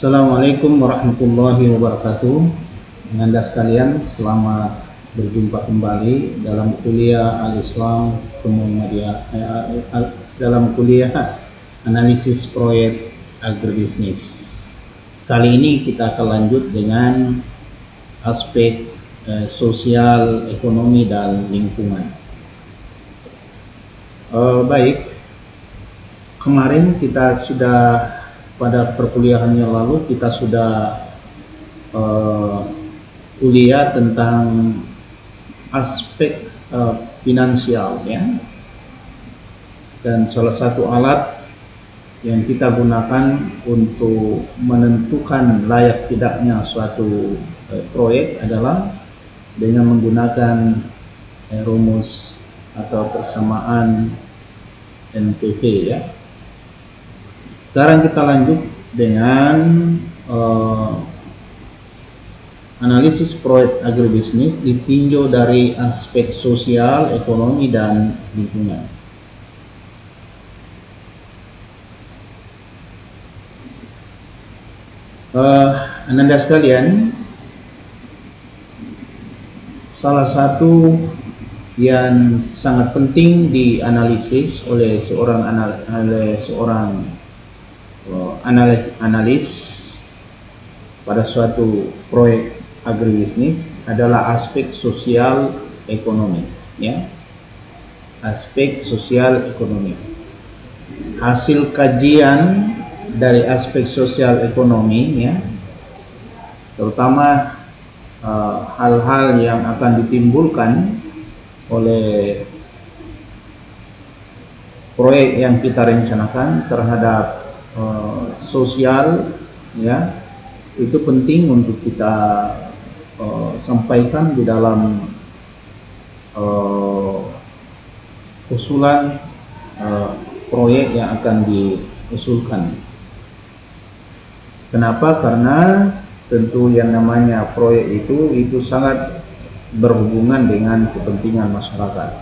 Assalamualaikum warahmatullahi wabarakatuh. Anda sekalian, selamat berjumpa kembali dalam kuliah Al-Islam dalam kuliah analisis proyek agribisnis. Kali ini kita akan lanjut dengan aspek sosial, ekonomi, dan lingkungan. Baik, kemarin kita sudah pada perkuliahan yang lalu kita sudah kuliah tentang aspek finansial, ya. Dan salah satu alat yang kita gunakan untuk menentukan layak tidaknya suatu proyek adalah dengan menggunakan rumus atau persamaan NPV, ya. Sekarang kita lanjut dengan analisis proyek agribisnis ditinjau dari aspek sosial, ekonomi, dan lingkungan. Ananda sekalian, salah satu yang sangat penting dianalisis oleh seorang analis pada suatu proyek agribisnis adalah aspek sosial ekonomi, ya. Aspek sosial ekonomi. Hasil kajian dari aspek sosial ekonomi, ya, terutama hal-hal yang akan ditimbulkan oleh proyek yang kita rencanakan terhadap sosial, ya, itu penting untuk kita sampaikan di dalam usulan proyek yang akan diusulkan. Kenapa? Karena tentu yang namanya proyek itu sangat berhubungan dengan kepentingan masyarakat,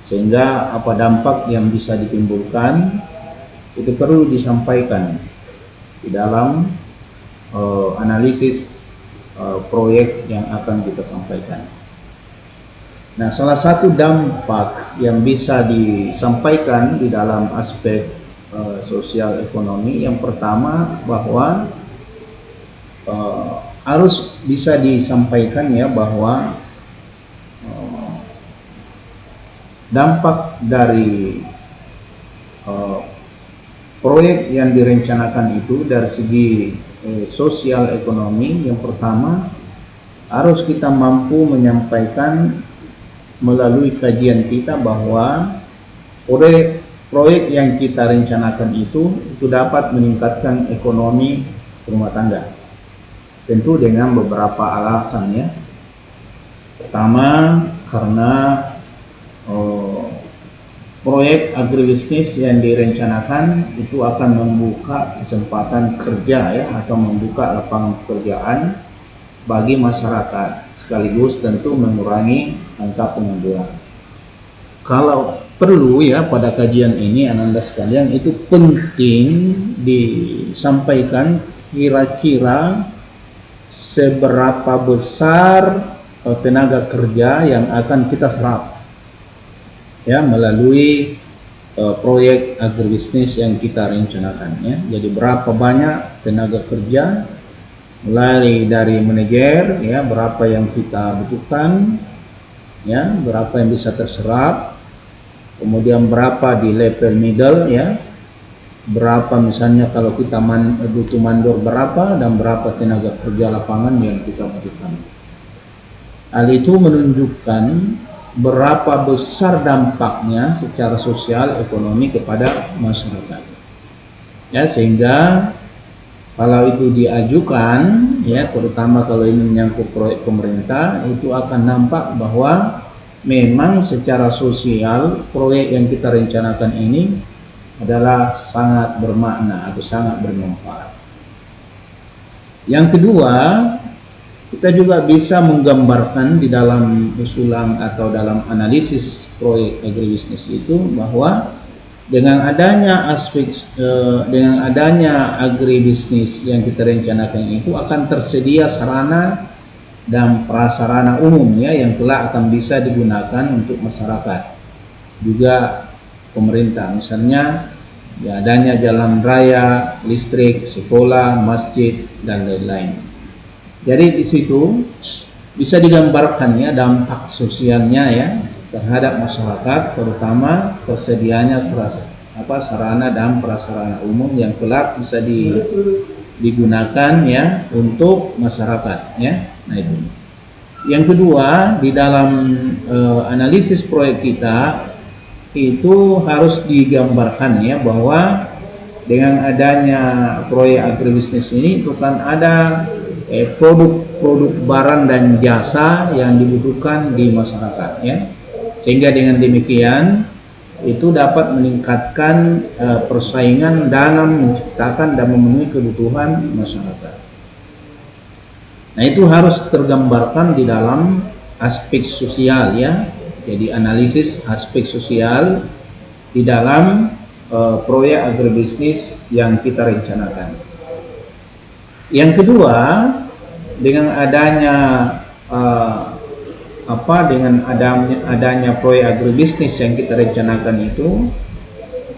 sehingga apa dampak yang bisa ditimbulkan itu perlu disampaikan di dalam analisis proyek yang akan kita sampaikan. Nah, salah satu dampak yang bisa disampaikan di dalam aspek sosial ekonomi, yang pertama bahwa harus bisa disampaikan, ya, bahwa dampak dari proyek yang direncanakan itu dari segi sosial ekonomi, yang pertama harus kita mampu menyampaikan melalui kajian kita bahwa proyek yang kita rencanakan itu dapat meningkatkan ekonomi rumah tangga. Tentu dengan beberapa alasan, ya. Pertama, karena proyek agribisnis yang direncanakan itu akan membuka kesempatan kerja, ya, atau membuka lapangan pekerjaan bagi masyarakat, sekaligus tentu mengurangi angka pengangguran. Kalau perlu, ya, pada kajian ini Ananda sekalian, itu penting disampaikan kira-kira seberapa besar tenaga kerja yang akan kita serap, ya, melalui proyek agribisnis yang kita rencanakan, ya. Jadi berapa banyak tenaga kerja, mulai dari manajer, ya, berapa yang kita butuhkan, ya, berapa yang bisa terserap, kemudian berapa di level middle, ya, berapa misalnya kalau kita butuh mandor berapa, dan berapa tenaga kerja lapangan yang kita butuhkan. Hal itu menunjukkan berapa besar dampaknya secara sosial ekonomi kepada masyarakat, ya, sehingga kalau itu diajukan, ya, terutama kalau ini menyangkut proyek pemerintah, itu akan nampak bahwa memang secara sosial proyek yang kita rencanakan ini adalah sangat bermakna atau sangat bermanfaat. Yang kedua, kita juga bisa menggambarkan di dalam usulan atau dalam analisis proyek agribisnis itu bahwa Dengan adanya dengan adanya agribisnis yang kita rencanakan itu akan tersedia sarana dan prasarana umum ya yang kelak akan bisa digunakan untuk masyarakat, juga pemerintah, misalnya ya adanya jalan raya, listrik, sekolah, masjid dan lain-lain. Jadi di situ bisa digambarkan ya dampak sosialnya ya terhadap masyarakat, terutama tersedianya sarana dan prasarana umum yang kelak bisa digunakan ya untuk masyarakat ya. Nah itu. Yang kedua, di dalam analisis proyek kita itu harus digambarkan ya bahwa dengan adanya proyek agribisnis ini itu kan ada produk-produk barang dan jasa yang dibutuhkan di masyarakat ya. Sehingga dengan demikian itu dapat meningkatkan persaingan dalam menciptakan dan memenuhi kebutuhan masyarakat. Nah, itu harus tergambarkan di dalam aspek sosial ya. Jadi analisis aspek sosial di dalam proyek agribisnis yang kita rencanakan. Yang kedua, dengan adanya adanya proyek agribisnis yang kita rencanakan itu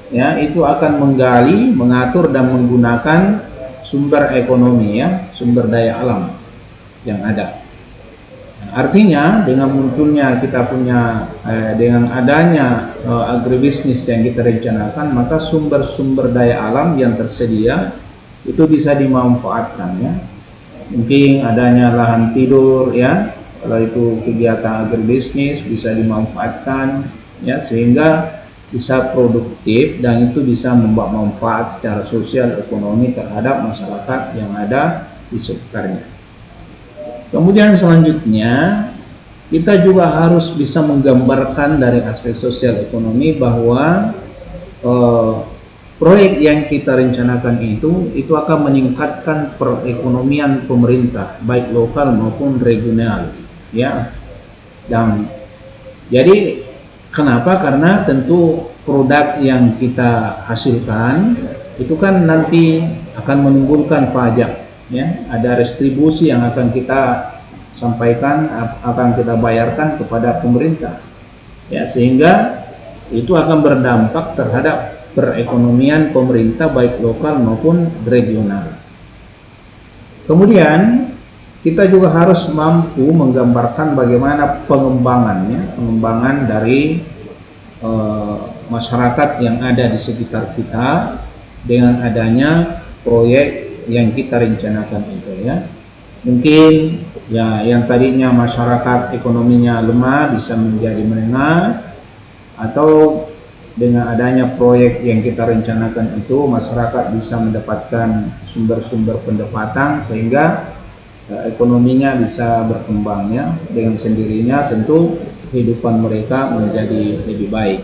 ya, itu akan menggali, mengatur dan menggunakan sumber ekonomi ya, sumber daya alam yang ada. Artinya dengan munculnya kita punya dengan adanya agribisnis yang kita rencanakan, maka sumber-sumber daya alam yang tersedia itu bisa dimanfaatkan ya. Mungkin adanya lahan tidur ya, kalau itu kegiatan agribisnis bisa dimanfaatkan ya, sehingga bisa produktif dan itu bisa membawa manfaat secara sosial ekonomi terhadap masyarakat yang ada di sekitarnya. Kemudian selanjutnya kita juga harus bisa menggambarkan dari aspek sosial ekonomi bahwa proyek yang kita rencanakan itu akan meningkatkan perekonomian pemerintah baik lokal maupun regional ya. Dan jadi kenapa? Karena tentu produk yang kita hasilkan itu kan nanti akan menimbulkan pajak ya, ada restribusi yang akan kita sampaikan, akan kita bayarkan kepada pemerintah ya, sehingga itu akan berdampak terhadap perekonomian pemerintah baik lokal maupun regional. Kemudian kita juga harus mampu menggambarkan bagaimana pengembangan dari masyarakat yang ada di sekitar kita dengan adanya proyek yang kita rencanakan itu ya. Mungkin ya yang tadinya masyarakat ekonominya lemah bisa menjadi menengah, atau dengan adanya proyek yang kita rencanakan itu masyarakat bisa mendapatkan sumber-sumber pendapatan sehingga ekonominya bisa berkembang ya, dengan sendirinya tentu kehidupan mereka menjadi lebih baik.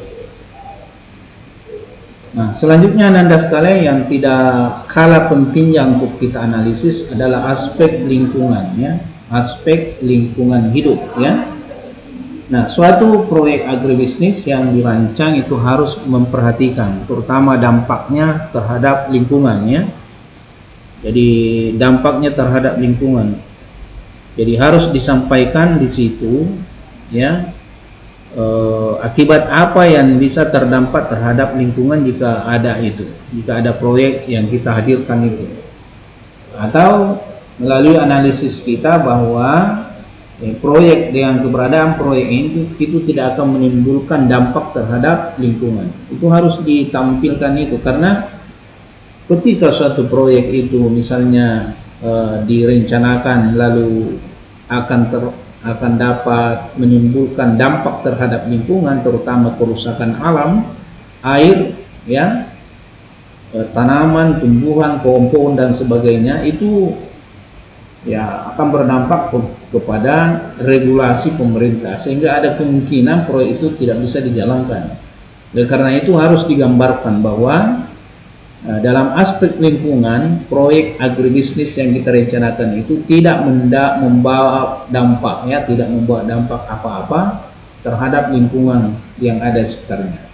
Nah, selanjutnya Nanda sekalian, yang tidak kalah pentingnya untuk kita analisis adalah aspek lingkungan ya, aspek lingkungan hidup ya. Nah, suatu proyek agribisnis yang dirancang itu harus memperhatikan terutama dampaknya terhadap lingkungan ya. Jadi dampaknya terhadap lingkungan. Jadi harus disampaikan di situ ya, akibat apa yang bisa terdampak terhadap lingkungan jika ada proyek yang kita hadirkan itu, atau melalui analisis kita bahwa proyek dengan keberadaan proyek itu tidak akan menimbulkan dampak terhadap lingkungan. Itu harus ditampilkan itu, karena ketika suatu proyek itu misalnya direncanakan lalu akan dapat menimbulkan dampak terhadap lingkungan, terutama kerusakan alam, air ya, tanaman, tumbuhan, pohon-pohon dan sebagainya, itu ya akan berdampak kepada regulasi pemerintah, sehingga ada kemungkinan proyek itu tidak bisa dijalankan. Oleh karena itu harus digambarkan bahwa dalam aspek lingkungan, proyek agribisnis yang kita rencanakan itu tidak membawa dampak ya, tidak membawa dampak apa-apa terhadap lingkungan yang ada sekitarnya.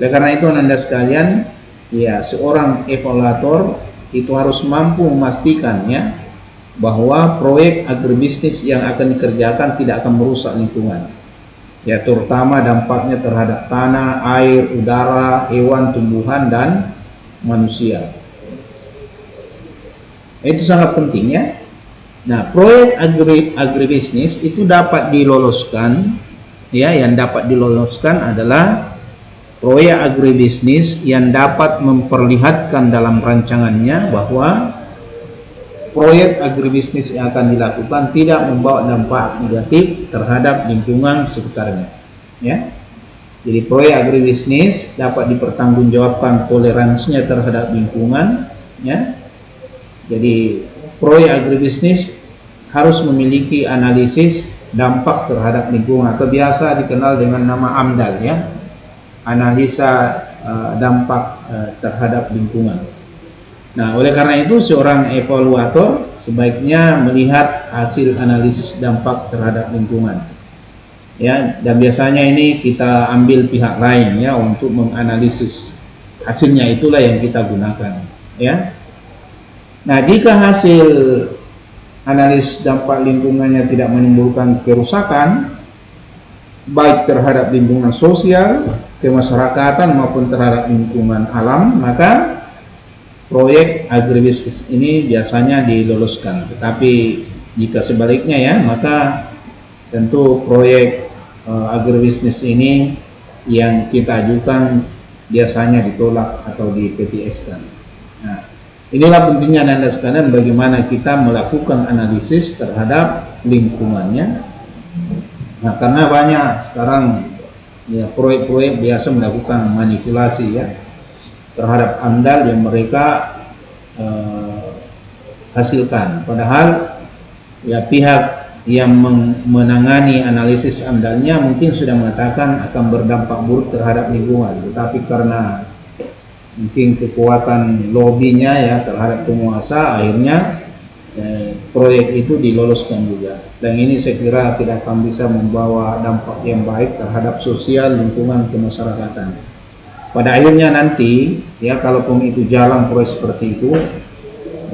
Oleh karena itu Anda sekalian, ya seorang evaluator itu harus mampu memastikan ya bahwa proyek agribisnis yang akan dikerjakan tidak akan merusak lingkungan. Ya, terutama dampaknya terhadap tanah, air, udara, hewan, tumbuhan, dan manusia. Itu sangat penting ya. Nah, proyek agribisnis itu dapat diloloskan ya, yang dapat diloloskan adalah proyek agribisnis yang dapat memperlihatkan dalam rancangannya bahwa proyek agribisnis yang akan dilakukan tidak membawa dampak negatif terhadap lingkungan sekitarnya ya. Jadi proyek agribisnis dapat dipertanggungjawabkan toleransinya terhadap lingkungan ya. Jadi proyek agribisnis harus memiliki analisis dampak terhadap lingkungan atau biasa dikenal dengan nama AMDAL ya, analisa dampak terhadap lingkungan. Nah, oleh karena itu seorang evaluator sebaiknya melihat hasil analisis dampak terhadap lingkungan. Ya, dan biasanya ini kita ambil pihak lain ya untuk menganalisis hasilnya, itulah yang kita gunakan ya. Nah, jika hasil analisis dampak lingkungannya tidak menimbulkan kerusakan baik terhadap lingkungan sosial, kemasyarakatan maupun terhadap lingkungan alam, maka proyek agribisnis ini biasanya diloloskan. Tetapi jika sebaliknya ya, maka tentu proyek agribisnis ini yang kita ajukan biasanya ditolak atau di PTS-kan. Nah, inilah pentingnya Anda sekalian bagaimana kita melakukan analisis terhadap lingkungannya. Nah, karena banyak sekarang ya proyek-proyek biasa melakukan manipulasi ya terhadap AMDAL yang mereka hasilkan. Padahal ya pihak yang menangani analisis AMDAL-nya mungkin sudah mengatakan akan berdampak buruk terhadap lingkungan, tetapi karena mungkin kekuatan lobbynya ya terhadap penguasa, akhirnya proyek itu diloloskan juga. Dan ini saya kira tidak akan bisa membawa dampak yang baik terhadap sosial, lingkungan, kemasyarakatan. Pada akhirnya nanti ya kalaupun itu jalan proyek seperti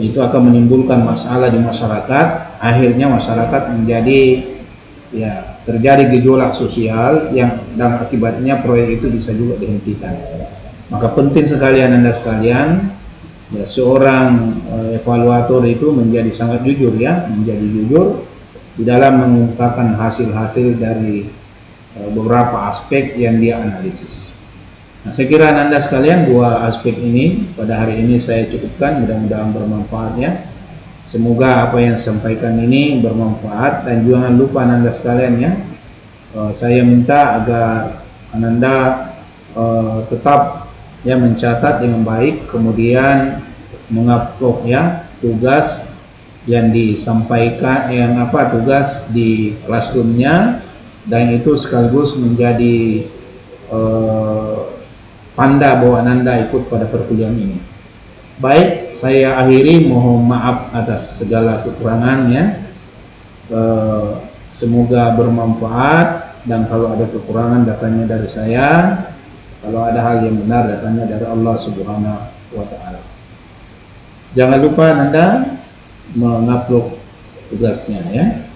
itu akan menimbulkan masalah di masyarakat. Akhirnya masyarakat menjadi ya terjadi gejolak sosial yang dan akibatnya proyek itu bisa juga dihentikan. Maka penting sekali Anda sekalian ya seorang evaluator itu menjadi sangat jujur ya, menjadi jujur di dalam mengungkapkan hasil-hasil dari beberapa aspek yang dia analisis. Nah, saya kira Anda sekalian dua aspek ini pada hari ini saya cukupkan, mudah-mudahan bermanfaat ya. Semoga apa yang saya sampaikan ini bermanfaat, dan jangan lupa Anda sekalian ya, saya minta agar Anda tetap ya mencatat dengan baik, kemudian mengupload ya tugas yang disampaikan, tugas di classroomnya, dan itu sekaligus menjadi tanda bahwa Anda ikut pada perkuliahan ini. Baik, saya akhiri, mohon maaf atas segala kekurangannya. Semoga bermanfaat, dan kalau ada kekurangan datangnya dari saya, kalau ada hal yang benar datangnya dari Allah Subhanahu wa Ta'ala. Jangan lupa Anda mengupload tugasnya ya.